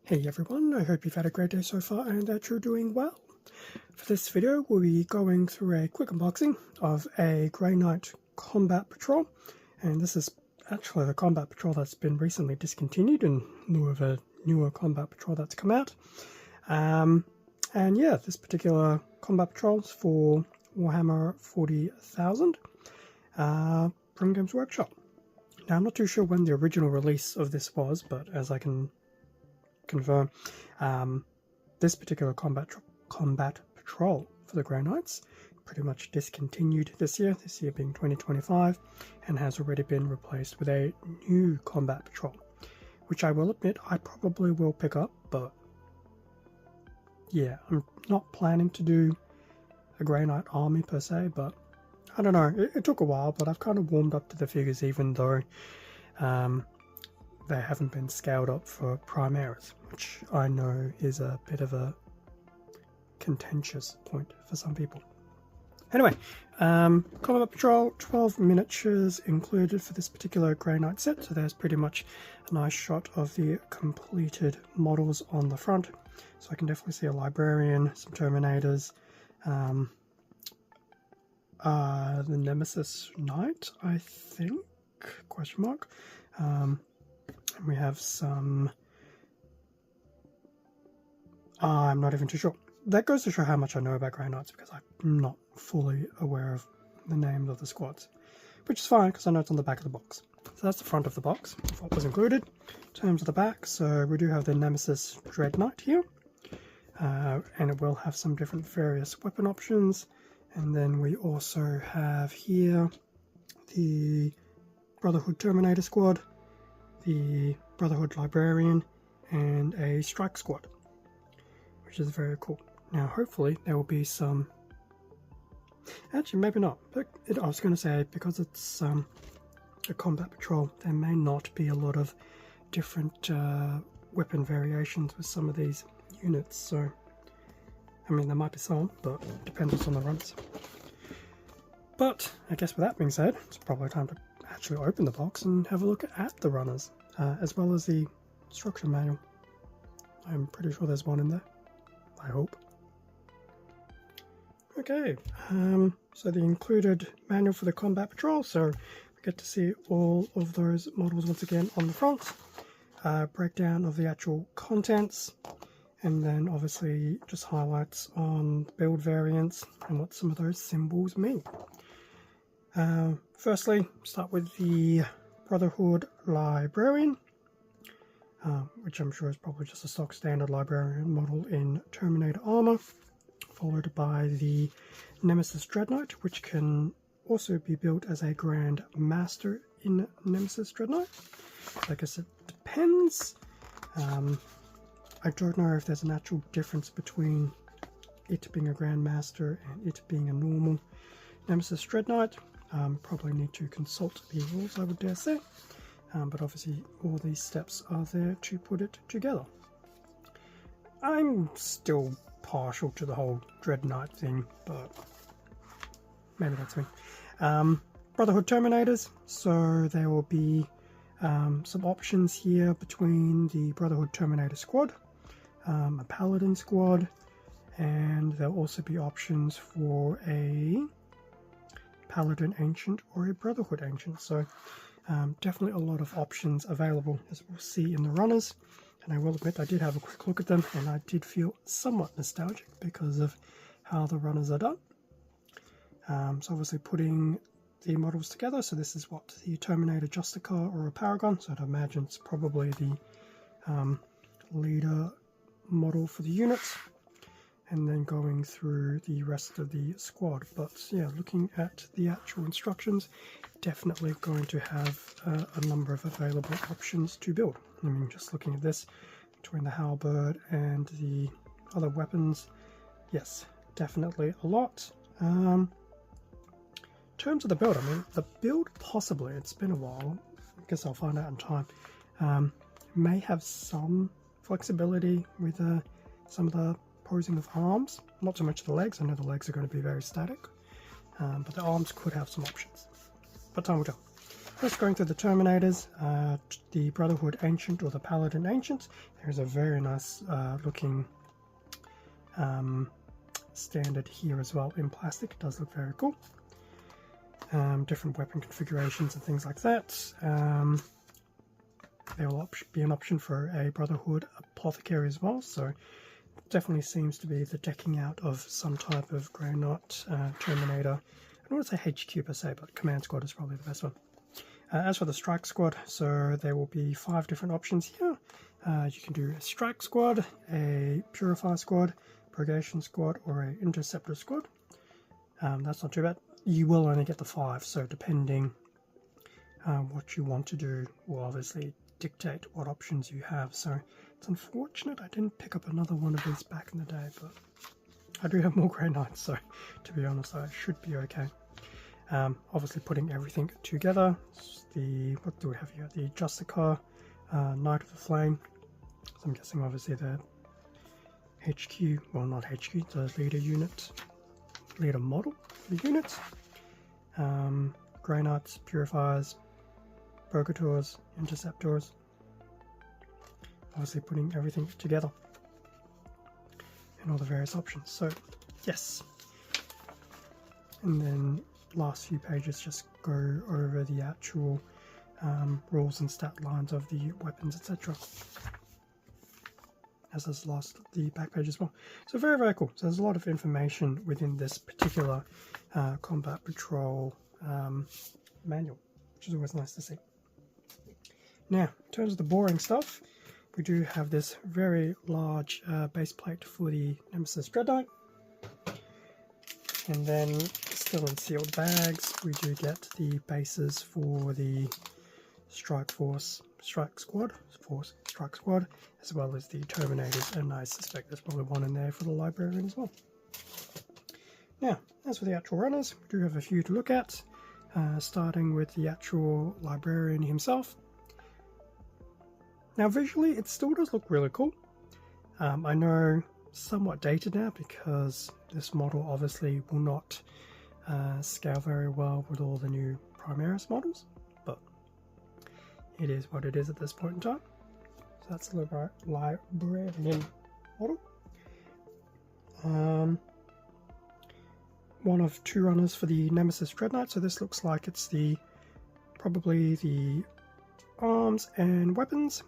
Hey everyone, I hope you've had a great day so far and that you're doing well. For this video, we'll be going through a quick unboxing of a Grey Knight Combat Patrol. And this is actually the Combat Patrol that's been recently discontinued in lieu of a newer Combat Patrol that's come out. And yeah, this particular Combat Patrol is for Warhammer 40,000 from Games Workshop. Now, I'm not too sure when the original release of this was, but as I can confirm, this particular combat patrol for the Grey Knights pretty much discontinued this year being 2025, and has already been replaced with a new combat patrol, which I will admit I probably will pick up, but yeah, I'm not planning to do a Grey Knight army per se, but I don't know, it took a while, but I've kind of warmed up to the figures, even though they haven't been scaled up for Primaris, which I know is a bit of a contentious point for some people. Anyway, Combat Patrol, 12 miniatures included for this particular Grey Knight set, so there's pretty much a nice shot of the completed models on the front. So I can definitely see a Librarian, some Terminators, the Nemesis Knight, I think, question mark. We have some, I'm not even too sure. That goes to show how much I know about Grey Knights, because I'm not fully aware of the names of the squads, which is fine because I know it's on the back of the box. So that's the front of the box, what was included. In terms of the back, so we do have the Nemesis Dread Knight here, and it will have some different various weapon options. And then we also have here the Brotherhood Terminator squad, the Brotherhood Librarian, and a Strike Squad, which is very cool. Now hopefully there will be some, actually maybe not, but I was going to say, because it's a combat patrol, there may not be a lot of different weapon variations with some of these units, so I mean there might be some, but it depends on the runs. But I guess with that being said, it's probably time to actually open the box and have a look at the runners, as well as the instruction manual. I'm pretty sure there's one in there, I hope. Okay, so the included manual for the Combat Patrol, so we get to see all of those models once again on the front, breakdown of the actual contents, and then obviously just highlights on build variants and what some of those symbols mean. Firstly, start with the Brotherhood Librarian, which I'm sure is probably just a stock standard Librarian model in Terminator armor, followed by the Nemesis Dread Knight, which can also be built as a Grand Master in Nemesis Dread Knight. So I guess it depends. I don't know if there's an actual difference between it being a Grand Master and it being a normal Nemesis Dread Knight. Probably need to consult the rules, I would dare say, but obviously all these steps are there to put it together. I'm still partial to the whole Dread Knight thing, but maybe that's me. Brotherhood Terminators, so there will be some options here between the Brotherhood Terminator squad, a Paladin squad, and there'll also be options for a Paladin Ancient or a Brotherhood Ancient, so definitely a lot of options available, as we'll see in the runners. And I will admit I did have a quick look at them, and I did feel somewhat nostalgic because of how the runners are done. So obviously putting the models together, so this is what the Terminator Justicar or a Paragon, so I'd imagine it's probably the leader model for the units, and then going through the rest of the squad. But yeah, looking at the actual instructions, definitely going to have a number of available options to build. I mean, just looking at this, between the halberd and the other weapons, yes, definitely a lot. In terms of the build, I mean, the build possibly, it's been a while, I guess I'll find out in time, may have some flexibility with some of the posing of arms, not so much the legs. I know the legs are going to be very static, but the arms could have some options, but time will tell. First, going through the Terminators, the Brotherhood Ancient or the Paladin Ancient. There's a very nice looking standard here as well in plastic. It does look very cool. Different weapon configurations and things like that. There will be an option for a Brotherhood Apothecary as well, so definitely seems to be the decking out of some type of Grey Knight Terminator. I don't want to say HQ per se, but Command Squad is probably the best one. As for the Strike Squad, so there will be 5 different options here. You can do a Strike Squad, a Purify Squad, Purgation Squad, or a Interceptor Squad. That's not too bad. You will only get the 5, so depending what you want to do will obviously dictate what options you have. So it's unfortunate I didn't pick up another one of these back in the day, but I do have more Grey Knights, so to be honest I should be okay. Obviously putting everything together, what do we have here? The Justicar, Knight of the Flame, so I'm guessing obviously the HQ, well not HQ, the leader model, the unit. Grey Knights, Purifiers, Purgators, Interceptors, obviously putting everything together and all the various options. So yes, and then last few pages just go over the actual rules and stat lines of the weapons, etc. As does the back page as well. So very, very cool. So there's a lot of information within this particular Combat Patrol manual, which is always nice to see. Now, in terms of the boring stuff, we do have this very large base plate for the Nemesis Dreadnought. And then, still in sealed bags, we do get the bases for the Strike Squad, as well as the Terminators, and I suspect there's probably one in there for the Librarian as well. Now, as for the actual runners, we do have a few to look at, starting with the actual Librarian himself. Now visually it still does look really cool. I know somewhat dated now because this model obviously will not scale very well with all the new Primaris models, but it is what it is at this point in time. So that's the Librarian model. One of 2 runners for the Nemesis Dreadnought, so this looks like it's probably the arms and weapons.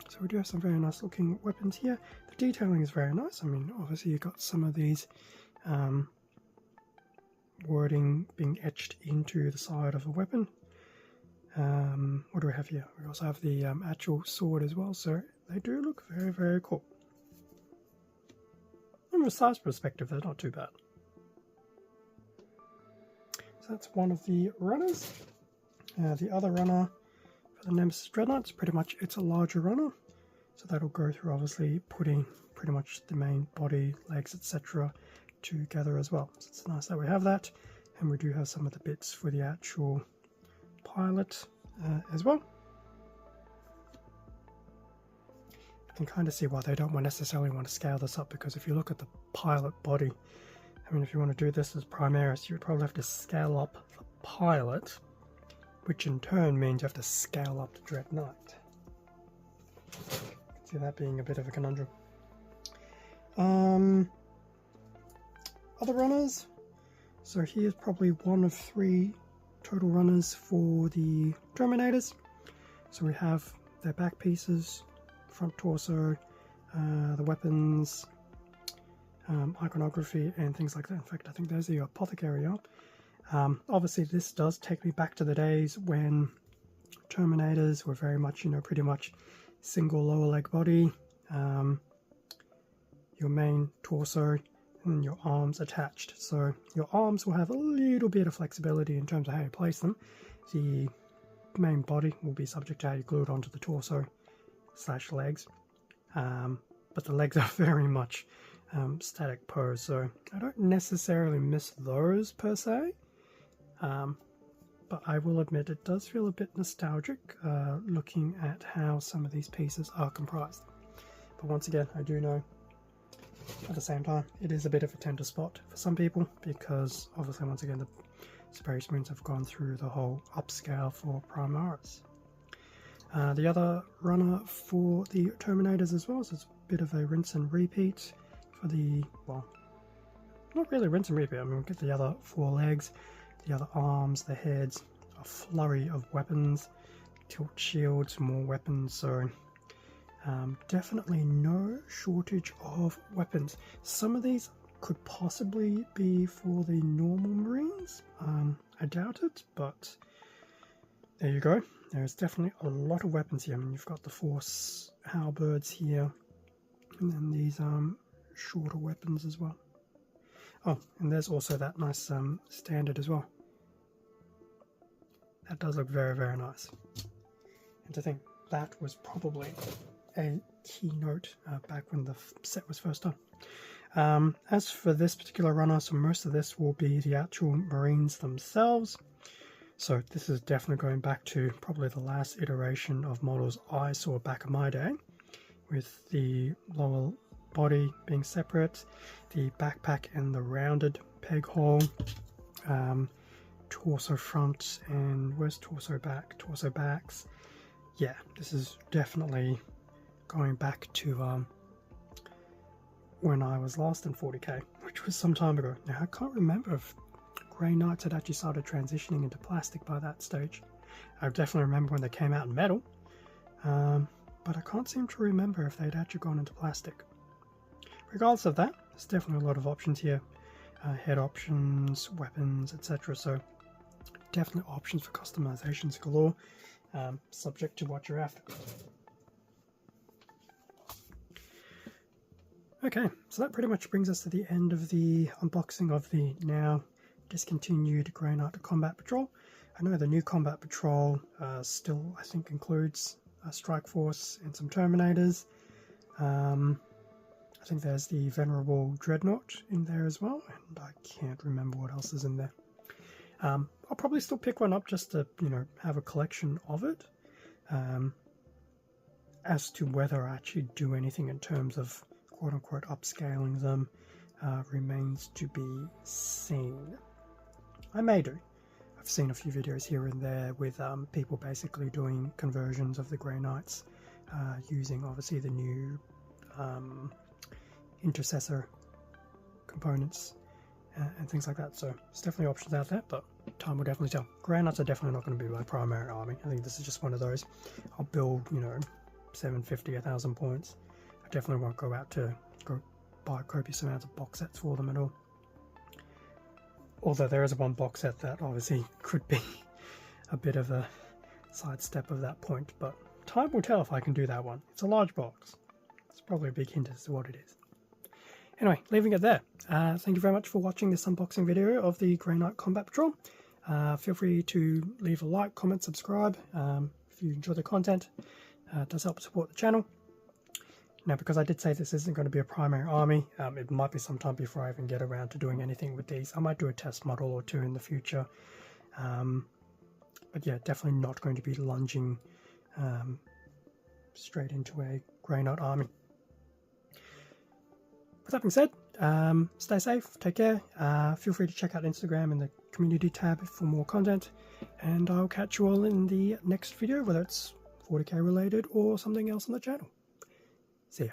So we do have some very nice looking weapons here. The detailing is very nice. I mean, obviously you've got some of these wording being etched into the side of the weapon. What do we have here? We also have the actual sword as well, so they do look very, very cool. From a size perspective, they're not too bad. So that's one of the runners. The other runner for the Nemesis Dreadnought, pretty much it's a larger runner, so that'll go through obviously putting pretty much the main body, legs, etc. together as well. So it's nice that we have that, and we do have some of the bits for the actual pilot as well. You can kind of see why they don't necessarily want to scale this up, because if you look at the pilot body, I mean, if you want to do this as Primaris, you would probably have to scale up the pilot, which in turn means you have to scale up the Dreadnought. See that being a bit of a conundrum. Other runners. So here's probably one of 3 total runners for the Terminators. So we have their back pieces, front torso, the weapons, iconography and things like that. In fact, I think there's the Apothecary are. Obviously this does take me back to the days when Terminators were very much, pretty much single lower leg body, your main torso and your arms attached. So your arms will have a little bit of flexibility in terms of how you place them. The main body will be subject to how you glue it onto the torso / legs, but the legs are very much static pose, so I don't necessarily miss those per se, but I will admit it does feel a bit nostalgic looking at how some of these pieces are comprised. But once again, I do know at the same time it is a bit of a tender spot for some people, because obviously once again Space Marines have gone through the whole upscale for Primaris. The other runner for the Terminators as well, so it's a bit of a rinse and repeat for the, well, not really rinse and repeat. I mean, we get the other 4 legs, the other arms, the heads, a flurry of weapons, tilt shields, more weapons, so definitely no shortage of weapons. Some of these could possibly be for the normal Marines. I doubt it, but there you go. There's definitely a lot of weapons here. I mean, you've got the Force halberds here, and then these shorter weapons as well. Oh, and there's also that nice standard as well. That does look very, very nice. And to think that was probably a keynote back when the set was first done. As for this particular runner, so most of this will be the actual Marines themselves. So this is definitely going back to probably the last iteration of models I saw back in my day, with the lower body being separate, the backpack and the rounded peg hole, torso front, and where's torso back? Torso backs. Yeah, this is definitely going back to when I was last in 40k, which was some time ago. Now I can't remember if Grey Knights had actually started transitioning into plastic by that stage. I definitely remember when they came out in metal, but I can't seem to remember if they'd actually gone into plastic. Regardless of that, there's definitely a lot of options here. Head options, weapons, etc. So definitely options for customizations galore, subject to what you're after. Okay, so that pretty much brings us to the end of the unboxing of the now discontinued Grey Knight Combat Patrol. I know the new Combat Patrol still, I think, includes a Strike Force and some Terminators. I think there's the Venerable Dreadnought in there as well, and I can't remember what else is in there. I'll probably still pick one up just to, you know, have a collection of it. As to whether I actually do anything in terms of quote-unquote upscaling them remains to be seen. I may do. I've seen a few videos here and there with people basically doing conversions of the Grey Knights using obviously the new intercessor components and things like that. So there's definitely options out there, but time will definitely tell. Grey Knights are definitely not going to be my primary army. I think this is just one of those. I'll build, you know, 750, 1,000 points. I definitely won't go out to go buy copious amounts of box sets for them at all. Although there is one box set that obviously could be a bit of a sidestep of that point, but time will tell if I can do that one. It's a large box. It's probably a big hint as to what it is. Anyway, leaving it there. Thank you very much for watching this unboxing video of the Grey Knight Combat Patrol. Feel free to leave a like, comment, subscribe if you enjoy the content. It does help support the channel. Now, because I did say this isn't going to be a primary army, it might be some time before I even get around to doing anything with these. I might do a test model or two in the future. But yeah, definitely not going to be lunging straight into a Grey Knight army. With that being said, stay safe, take care. Feel free to check out Instagram in the community tab for more content. And I'll catch you all in the next video, whether it's 40k related or something else on the channel. See ya.